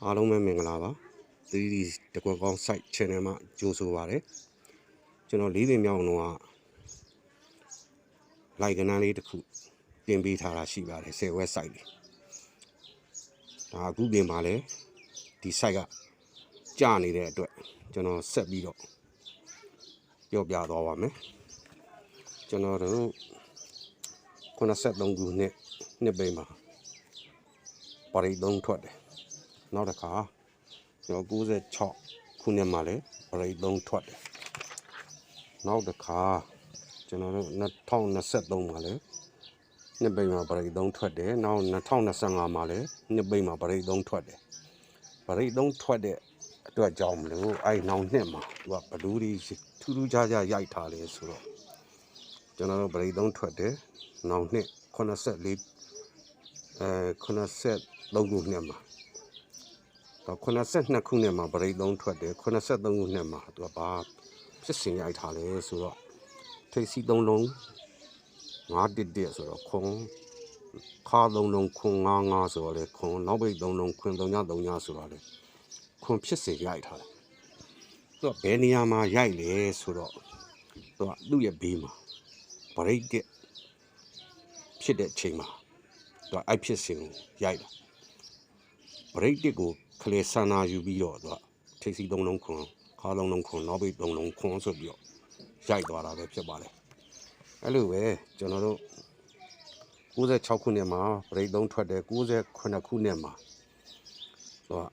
အားလုံးပဲမင်္ဂလာပါ 3D တကွက်ကောင်း site channel မှာကြိုဆိုပါရစေကျွန်တော်၄ပင်မြောက်တော့လိုက်ကနန်းလေးတစ်ခုတင်ပေးထားတာရှိပါတယ်10 website လေးဒါအခုပြင်မှာလဲဒီ site ကကြာနေတဲ့အတွက်ကျွန်တော်ဆက်ပြီးတော့ပြောပြသွားပါမယ်ကျွန်တော်တို့83ခုနှစ်ပိန်မှာပရိတ်3ထွက်တယ်နောက်တစ်ခါကျွန်တော်96ခုနှစ်မှာလဲပရိတ်3ထွက်တယ်နောက်တစ်ခါကျွန်တော်တို့2023မှာလဲနှစ်ပိန်မှာပရိတ်3ထွက်တယ်နောက်2025မှာလဲနှစ်ပိန်မှာပရိတ်3ထွက်တယ်ပရိတ်3ထွက်တဲ့အတွက်ကြောင့်မလို့အဲ့နောက်နှစ်မှာသူကဘလူးကြီးထူးထူးခြားခြားရိုက်ထားလဲဆိုတော့ကျွန်တော်တို့ပရိတ်3ထွက်တယ်နောက်နှစ်84 83ခုနှစ်မှာ82ခုနှစ်မှာပရိတ်3ထွက်တယ်83ခုနှစ်မှာသူကဘာဖြစ်စဉ်ရိုက်ထားလဲဆိုတော့ထိပ်စီ3လုံး911ဆိုတော့ခွန်ခါ3လုံးခွန်55ဆိုတော့လေခွန်နောက်ပိတ်3လုံးခွန်333ဆိုတော့လေခွန်ဖြစ်စဉ်ရိုက်ထားတယ်သူကဘယ်နေရာမှာရိုက်လဲဆိုတော့သူ့ရဲ့ဘေးမှာပရိတ်ဖြစ်တဲ့ချိန်မှာသူကအဲ့ဖြစ်စဉ်ကိုရိုက်တာပရိတ်ကိုခလေဆန္နာယူပြီးတော့သူကထိပ်စီ3လုံးခွန်ခါ3လုံးခွန်နောက်ပိတ်3လုံးခွန်ဆိုပြီးတော့ရိုက်သွားတာပဲဖြစ်ပါတယ်အဲ့လိုပဲကျွန်တော်တို့96ခုနှစ်မှာပရိတ်3ထွက်တယ်98ခုနှစ်မှာသူက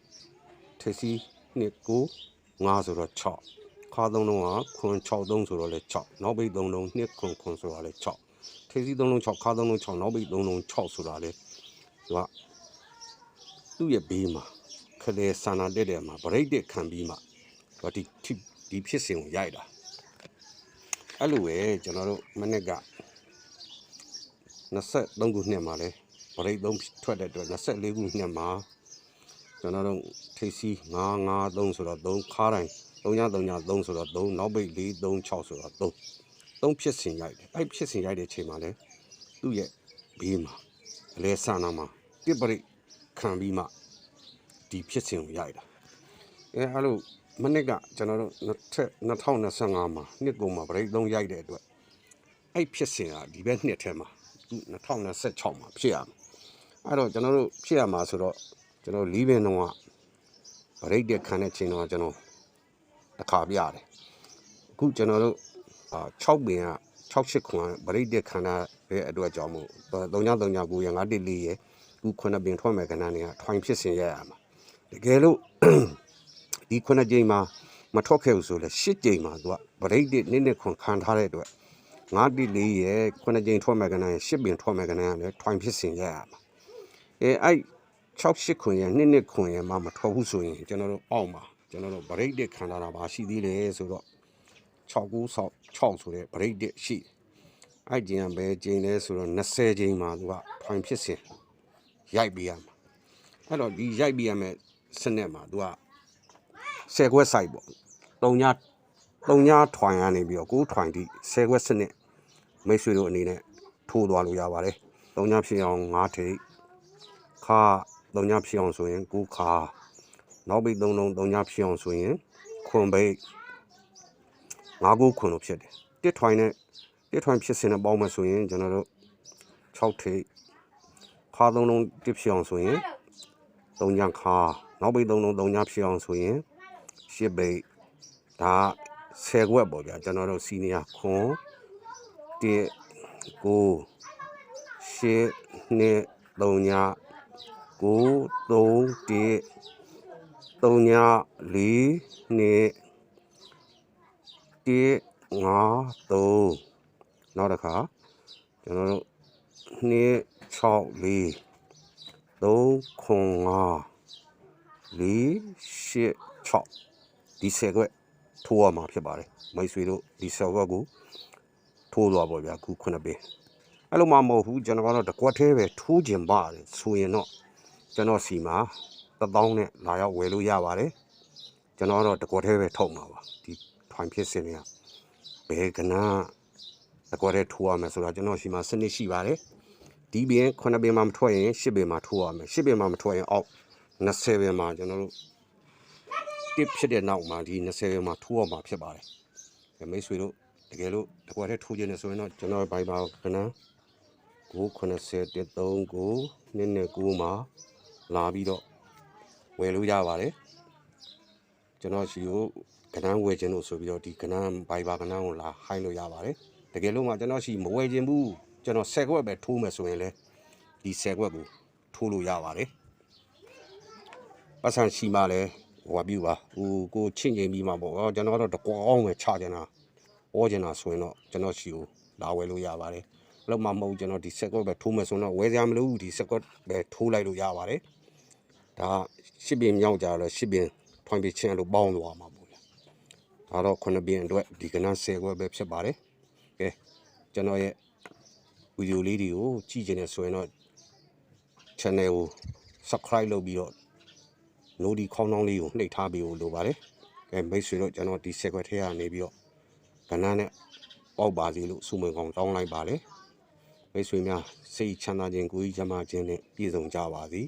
ထိပ်စီ2 9 5ဆိုတော့6ခါ3လုံးကခွန်63ဆိုတော့လေ6နောက်ပိတ်3လုံး2ခွန်ခွန်ဆိုတော့လေ6ထိပ်စီ3လုံး6ခါ3လုံး6နောက်ပိတ်3လုံး6ဆိုတာလေသူကသူ့ရဲ့ဘေးမှာခလေဆန္နာတက်တယ်မှာပရိတ်ခံပြီးမှဒီဖြစ်စဉ်ကိုရိုက်တာအဲ့လိုပဲကျွန်တော်တို့မနစ်က23ခုနှစ်မှာလဲပရိတ်3ထွက်တဲ့အတွက်24ခုနှစ်မှာကျွန်တော်တို့ထိပ်စီ953ဆိုတော့3ခါတိုင်း333ဆိုတော့3နောက်ပိတ်436ဆိုတော့3ဖြစ်စဉ်ရိုက်တယ်အဲ့ဖြစ်စဉ်ရိုက်တဲ့ချိန်မှာလဲသူ့ရဲ့ဘေးမှာအလဲဆန္နာမှာတစ်ပရိတ်ခံပြီးမှဒီဖြစ်စဉ်ကိုရိုက်တာအဲ့လိုမနစ်ကကျွန်တော်တို့2025မှာနှစ်ကုန်မှာပရိတ်3ရိုက်တဲ့အတွက်အဲ့ဖြစ်စဉ်ကဒီဘက်နှစ်ထဲမှာ2026မှာဖြစ်ရမှာအဲ့တော့ကျွန်တော်တို့ဖြစ်ရမှာဆိုတော့ကျွန်တော်၄ပင်တော့ပရိတ်ခံတဲ့ချိန်တော့ကျွန်တော်တစ်ခါပြတယ်အခုကျွန်တော်တို့6ပင်က68ခွန်ပရိတ်ခံတဲ့အတွက်ကြောင့်မို့3939ရ514ရခု9ပင်ထွက်မဲ့ကဏ္ဍတွေကထွိုင်ဖြစ်စဉ်ရရမှာတကယ်လို့ဒီ9ကြိမ်မှာမထွက်ခဲ့ဘူးဆိုလဲ10ကြိမ်မှာသူကပရိတ်နှစ်ခွန်ခံထားတဲ့အတွက်914ရဲ့9ကြိမ်ထွက်မဲ့ကဏ္ဍရဲ့10ပင်ထွက်မဲ့ကဏ္ဍကလည်းထွိုင်ဖြစ်စဉ်ရရမှာအဲ့68ခွန်ရဲ့နှစ်ခွန်ရဲ့မှမထွက်ဘူးဆိုရင်ကျွန်တော်တို့အောက်မှာကျွန်တော်တို့ပရိတ်ခံထားတာပါရှိသေးတယ်ဆိုတော့6ဆိုတဲ့ပရိတ်ရှိအဲ့ကျင်ကဘယ်ကျင်လဲဆိုတော့20ကျင်မှာသူကထွိုင်ဖြစ်စဉ်ရိုက်ပေးရမှာအဲ့တော့ဒီရိုက်ပေးရမယ်စနစ်မှာသူက10ခွက် site ပေါ့3ညထွိုင်ကနေပြီးတော့9ထွိုင်တိ10ခွက်စနစ်မိတ်ဆွေတို့အနေနဲ့ထိုးသွားလို့ရပါတယ်3ညဖြစ်အောင်9ထိပ်ခါ3ညဖြစ်အောင်ဆိုရင်9ခါနောက်ပိတ်3လုံး3ညဖြစ်အောင်ဆိုရင်ခွန်ပိတ်9ခွန်လို့ဖြစ်တယ်တစ်ထွိုင်နဲ့တစ်ထွိုင်ဖြစ်စဉ်နဲ့ပေါင်းမှဆိုရင်ကျွန်တော်တို့6ထိပ်ခါ3လုံးတစ်ဖြစ်အောင်ဆိုရင်3ညခါနောက်ပိတ်3လုံး3ညဖြစ်အောင်ဆိုရင်10ပိတ်ဒါ10ခွက်ပေါ့ဗျာကျွန်တော်တို့စီနီယာခွန်1 9 10 3ည9 3 1 3ည4 2 1 5 3နောက်တစ်ခါကျွန်တော်တို့2 6 4 3ခွန်5 4 8 6ဒီ10ခွက်ထိုးရမှာဖြစ်ပါတယ်မိတ်ဆွေတို့ဒီ10ခွက်ကိုထိုးသွားပါဗျာခု9ပင်အဲ့လိုမှမဟုတ်ဘူးကျွန်တော်ကတော့တကွက်သေးပဲထိုးကျင်ပါတယ်ဆိုရင်တော့ကျွန်တော်စီမှာ1000နဲ့လာရောက်ဝယ်လို့ရပါတယ်ကျွန်တော်တော့တကွက်သေးပဲထုတ်မှာပါဒီထွိုင်ဖြစ်စင်တွေကဘယ်ကနာတကွက်သေးထိုးရမယ်ဆိုတော့ကျွန်တော်စီမှာစနစ်ရှိပါတယ်ဒီပင်9ပင်မှာမထွက်ရင်10ပင်မှာထိုးရမယ်10ပင်မှာမထွက်ရင်အောက် 20ပဲမှာကျွန်တော်တို့တစ်ဖြစ်တဲ့နောက်မှာဒီ20ပဲမှာထိုးအောင်မှာဖြစ်ပါတယ်မိတ်ဆွေတို့တကယ်လို့တကွာတဲ့ထိုးခြင်းနဲ့ဆိုရင်တော့ကျွန်တော်ဘိုင်ဘာကနန်း980 1392မှာလာပြီးတော့ဝယ်လို့ရပါတယ်ကျွန်တော်ရှိကိုကနန်းဝယ်ခြင်းလို့ဆိုပြီးတော့ဒီကနန်းဘိုင်ဘာကနန်းကိုလာဟိုင်းလို့ရပါတယ်တကယ်လို့မှကျွန်တော်ရှိမဝယ်ခြင်းဘူးကျွန်တော်10ခွက်ပဲထိုးမယ်ဆိုရင်လည်းဒီ10ခွက်ကိုထိုးလို့ရပါတယ်ပတ်စံရှိမှလည်းဟိုပြူပါဟိုကိုချင့်ချိန်ပြီးမှပေါ့ကျွန်တော်တော့တကွာအောင်ပဲချကြတာဩကျင်တာဆိုရင်တော့ကျွန်တော်ရှိကိုလာဝယ်လို့ရပါတယ်လောက်မှမဟုတ်ကျွန်တော်ဒီ10ခွက်ပဲထိုးမယ်ဆိုတော့ဝယ်စရာမလိုဘူးဒီ10ခွက်ပဲထိုးလိုက်လို့ရပါတယ်ဒါ10ပင်မြောက်ကြတော့10ပင်ထွန်ပြချင်းလို့ပေါင်းသွားမှာပေါ့ဒါတော့9ပင်အတွက်ဒီကနန်း10ခွက်ပဲဖြစ်ပါတယ်ကဲကျွန်တော်ရဲ့ဗီဒီယိုလေးတွေကိုကြည့်ကြနေဆိုရင်တော့ channel ကို subscribe လုပ်ပြီးတော့ နိုဒီခေါင်းနှောင်းလေးကိုနှိပ်ထားပေးဖို့လိုပါတယ်ကဲမိတ်ဆွေတို့ကျွန်တော်ဒီ10ခွက်ထဲကနေပြီးတော့ကနန်းနဲ့ပေါက်ပါစီလို့စုမကောင်တောင်းလိုက်ပါလေမိတ်ဆွေများစိတ်ချမ်းသာခြင်းကိုယ်ကြီးချမ်းသာခြင်းနဲ့ပြည့်စုံကြပါစေ